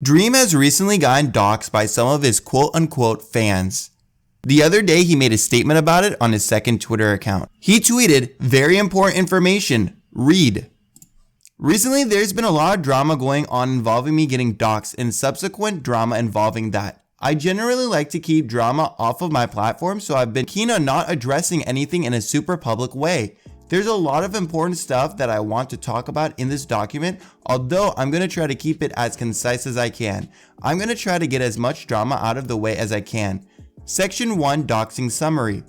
Dream has recently gotten doxxed by some of his quote-unquote fans. The other day, he made a statement about it on his second Twitter account. He tweeted, "Very important information. Read." Recently, there's been a lot of drama going on involving me getting doxxed and subsequent drama involving that. I generally like to keep drama off of my platform, so I've been keen on not addressing anything in a super public way. There's a lot of important stuff that I want to talk about in this document, although I'm going to try to keep it as concise as I can. I'm going to try to get as much drama out of the way as I can. Section 1, Doxxing Summary.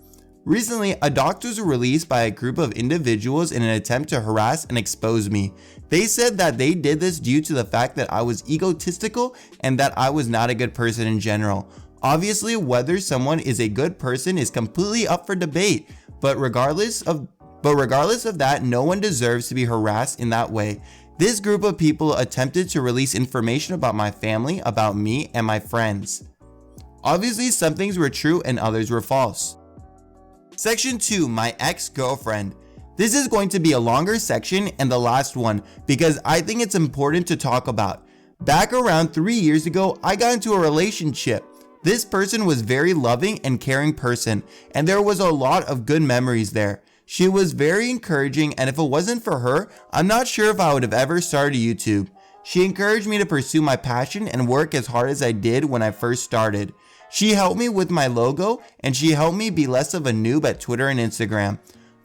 Recently, a dox was released by a group of individuals in an attempt to harass and expose me. They said that they did this due to the fact that I was egotistical and that I was not a good person in general. Obviously, whether someone is a good person is completely up for debate, but regardless of that, no one deserves to be harassed in that way. This group of people attempted to release information about my family, about me, and my friends. Obviously, some things were true and others were false. Section 2, my ex-girlfriend. This is going to be a longer section and the last one because I think it's important to talk about. Back around 3 years ago, I got into a relationship. This person was very loving and caring person, and there was a lot of good memories there. She was very encouraging, and if it wasn't for her, I'm not sure if I would have ever started YouTube. She encouraged me to pursue my passion and work as hard as I did when I first started. She helped me with my logo, and she helped me be less of a noob at Twitter and Instagram.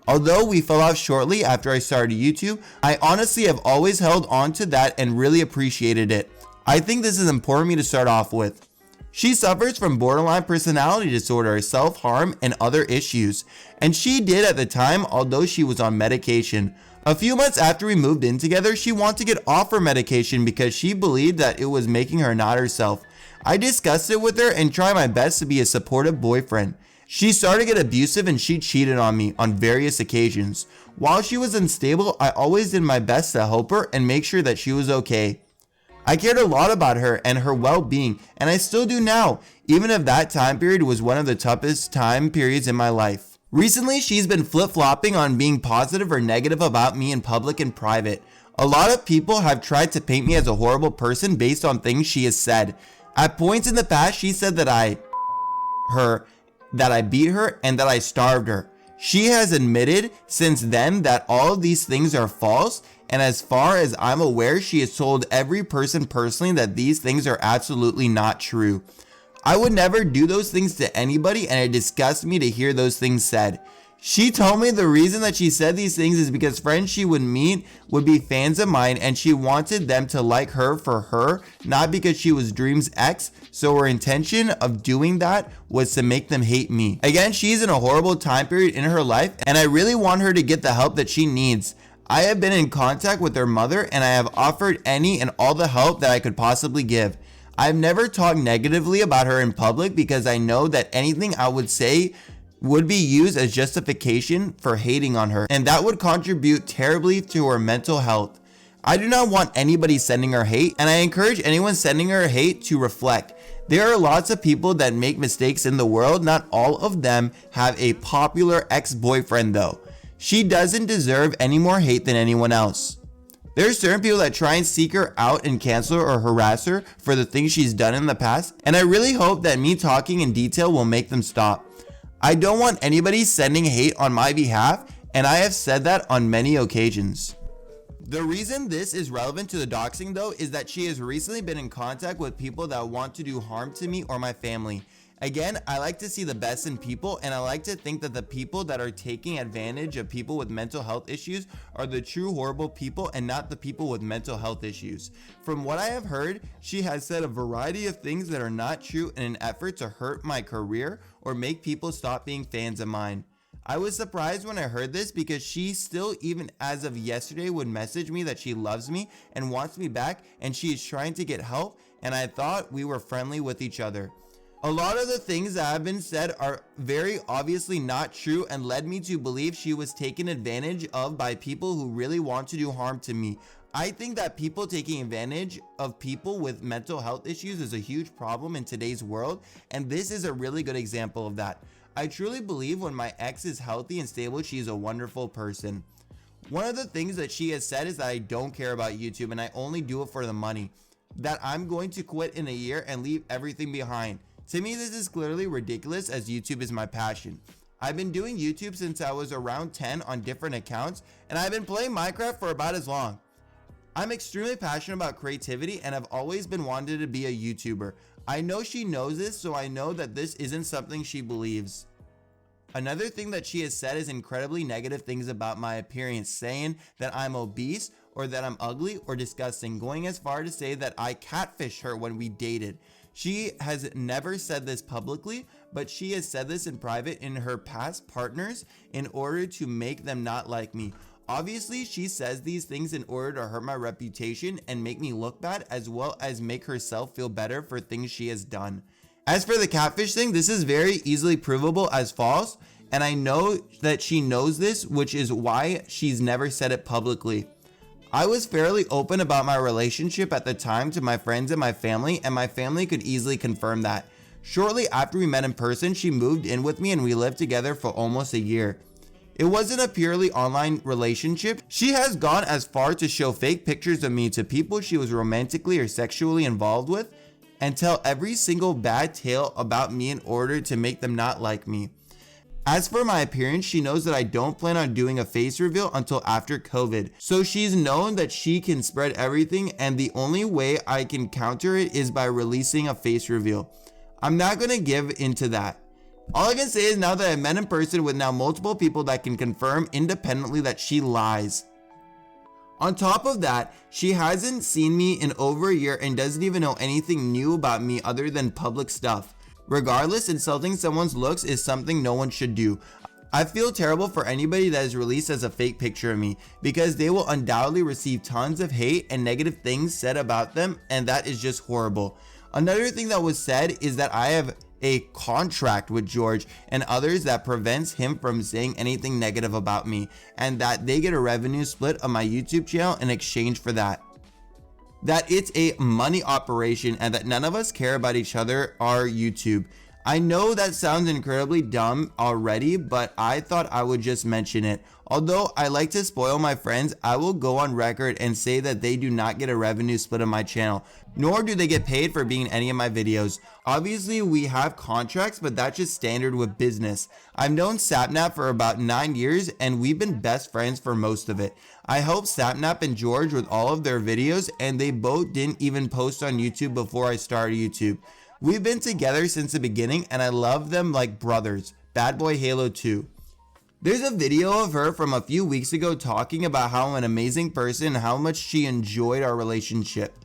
Although we fell off shortly after I started YouTube, I honestly have always held on to that and really appreciated it. I think this is important for me to start off with. She suffers from borderline personality disorder, self-harm, and other issues. And she did at the time, although she was on medication. A few months after we moved in together, she wanted to get off her medication because she believed that it was making her not herself. I discussed it with her and tried my best to be a supportive boyfriend. She started to get abusive and she cheated on me on various occasions. While she was unstable, I always did my best to help her and make sure that she was okay. I cared a lot about her and her well-being, and I still do now, even if that time period was one of the toughest time periods in my life. Recently, she's been flip-flopping on being positive or negative about me in public and private. A lot of people have tried to paint me as a horrible person based on things she has said. At points in the past, she said that I beat her, and that I starved her. She has admitted since then that all of these things are false, and as far as I'm aware, she has told every person personally that these things are absolutely not true. I would never do those things to anybody, and it disgusts me to hear those things said. She told me the reason that she said these things is because friends she would meet would be fans of mine and she wanted them to like her for her, not because she was Dream's ex, so her intention of doing that was to make them hate me. Again, she's in a horrible time period in her life and I really want her to get the help that she needs. I have been in contact with her mother and I have offered any and all the help that I could possibly give. I've never talked negatively about her in public because I know that anything I would say would be used as justification for hating on her, and that would contribute terribly to her mental health. I do not want anybody sending her hate, and I encourage anyone sending her hate to reflect. There are lots of people that make mistakes in the world. Not all of them have a popular ex-boyfriend though. She doesn't deserve any more hate than anyone else. There are certain people that try and seek her out and cancel her or harass her for the things she's done in the past, and I really hope that me talking in detail will make them stop. I don't want anybody sending hate on my behalf, and I have said that on many occasions. The reason this is relevant to the doxing though is that she has recently been in contact with people that want to do harm to me or my family. Again, I like to see the best in people, and I like to think that the people that are taking advantage of people with mental health issues are the true horrible people and not the people with mental health issues. From what I have heard, she has said a variety of things that are not true in an effort to hurt my career or make people stop being fans of mine. I was surprised when I heard this because she still, even as of yesterday, would message me that she loves me and wants me back and she is trying to get help, and I thought we were friendly with each other. A lot of the things that have been said are very obviously not true and led me to believe she was taken advantage of by people who really want to do harm to me. I think that people taking advantage of people with mental health issues is a huge problem in today's world, and this is a really good example of that. I truly believe when my ex is healthy and stable, she is a wonderful person. One of the things that she has said is that I don't care about YouTube and I only do it for the money. that I'm going to quit in a year and leave everything behind. To me, this is clearly ridiculous as YouTube is my passion. I've been doing YouTube since I was around 10 on different accounts, and I've been playing Minecraft for about as long. I'm extremely passionate about creativity and have always been wanted to be a YouTuber. I know she knows this, so I know that this isn't something she believes. Another thing that she has said is incredibly negative things about my appearance, saying that I'm obese or that I'm ugly or disgusting, going as far to say that I catfished her when we dated. She has never said this publicly, but she has said this in private in her past partners in order to make them not like me. Obviously, she says these things in order to hurt my reputation and make me look bad, as well as make herself feel better for things she has done. As for the catfish thing, this is very easily provable as false, and I know that she knows this, which is why she's never said it publicly. I was fairly open about my relationship at the time to my friends and my family could easily confirm that. Shortly after we met in person, she moved in with me and we lived together for almost a year. It wasn't a purely online relationship. She has gone as far to show fake pictures of me to people she was romantically or sexually involved with and tell every single bad tale about me in order to make them not like me. As for my appearance, she knows that I don't plan on doing a face reveal until after COVID. So she's known that she can spread everything, and the only way I can counter it is by releasing a face reveal. I'm not gonna give into that. All I can say is now that I met in person with now multiple people that can confirm independently that she lies. On top of that, she hasn't seen me in over a year and doesn't even know anything new about me other than public stuff. Regardless, insulting someone's looks is something no one should do. I feel terrible for anybody that is released as a fake picture of me because they will undoubtedly receive tons of hate and negative things said about them, and that is just horrible. Another thing that was said is that I have a contract with George and others that prevents him from saying anything negative about me, and that they get a revenue split of my YouTube channel in exchange for that. That it's a money operation and that none of us care about each other or YouTube. I know that sounds incredibly dumb already, but I thought I would just mention it. Although I like to spoil my friends, I will go on record and say that they do not get a revenue split on my channel, nor do they get paid for being in any of my videos. Obviously, we have contracts, but that's just standard with business. I've known Sapnap for about 9 years, and we've been best friends for most of it. I helped Sapnap and George with all of their videos, and they both didn't even post on YouTube before I started YouTube. We've been together since the beginning, and I love them like brothers. Bad Boy Halo 2. There's a video of her from a few weeks ago talking about how I'm an amazing person and how much she enjoyed our relationship.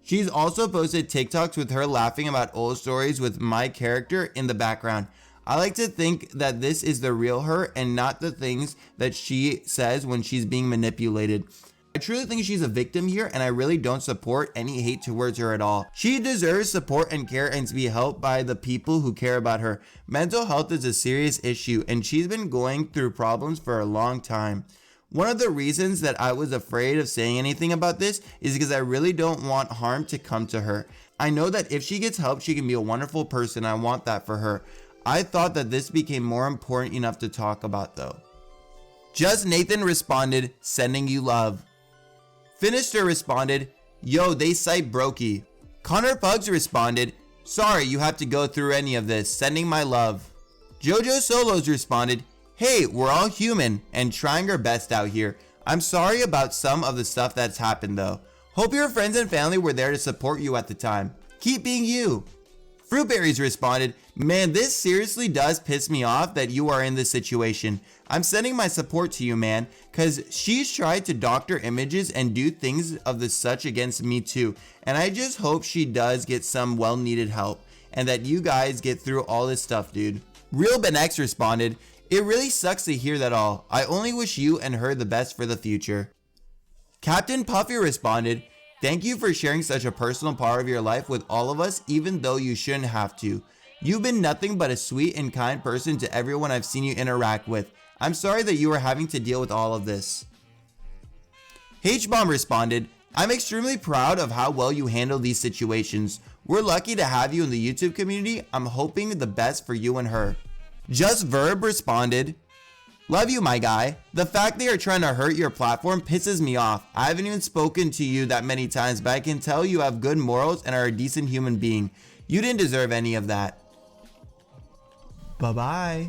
She's also posted TikToks with her laughing about old stories with my character in the background. I like to think that this is the real her and not the things that she says when she's being manipulated. I truly think she's a victim here, and I really don't support any hate towards her at all. She deserves support and care and to be helped by the people who care about her. Mental health is a serious issue, and she's been going through problems for a long time. One of the reasons that I was afraid of saying anything about this is because I really don't want harm to come to her. I know that if she gets help, she can be a wonderful person. I want that for her. I thought that this became more important enough to talk about though. Just Nathan responded, sending you love. Finister responded, yo, they cite brokey. Connor Pugs responded, sorry you have to go through any of this, sending my love. Jojo Solos responded, hey, we're all human and trying our best out here. I'm sorry about some of the stuff that's happened though. Hope your friends and family were there to support you at the time. Keep being you. Fruitberries responded, man, this seriously does piss me off that you are in this situation. I'm sending my support to you, man, cause she's tried to doctor images and do things of the such against me too. And I just hope she does get some well needed help and that you guys get through all this stuff, dude. Real Ben X responded, it really sucks to hear that all. I only wish you and her the best for the future. Captain Puffy responded, thank you for sharing such a personal part of your life with all of us, even though you shouldn't have to. You've been nothing but a sweet and kind person to everyone I've seen you interact with. I'm sorry that you are having to deal with all of this. H-Bomb responded, I'm extremely proud of how well you handle these situations. We're lucky to have you in the YouTube community. I'm hoping the best for you and her. Just Verb responded, Love you, my guy. The fact they are trying to hurt your platform pisses me off. I haven't even spoken to you that many times, but I can tell you have good morals and are a decent human being. You didn't deserve any of that. Bye-bye.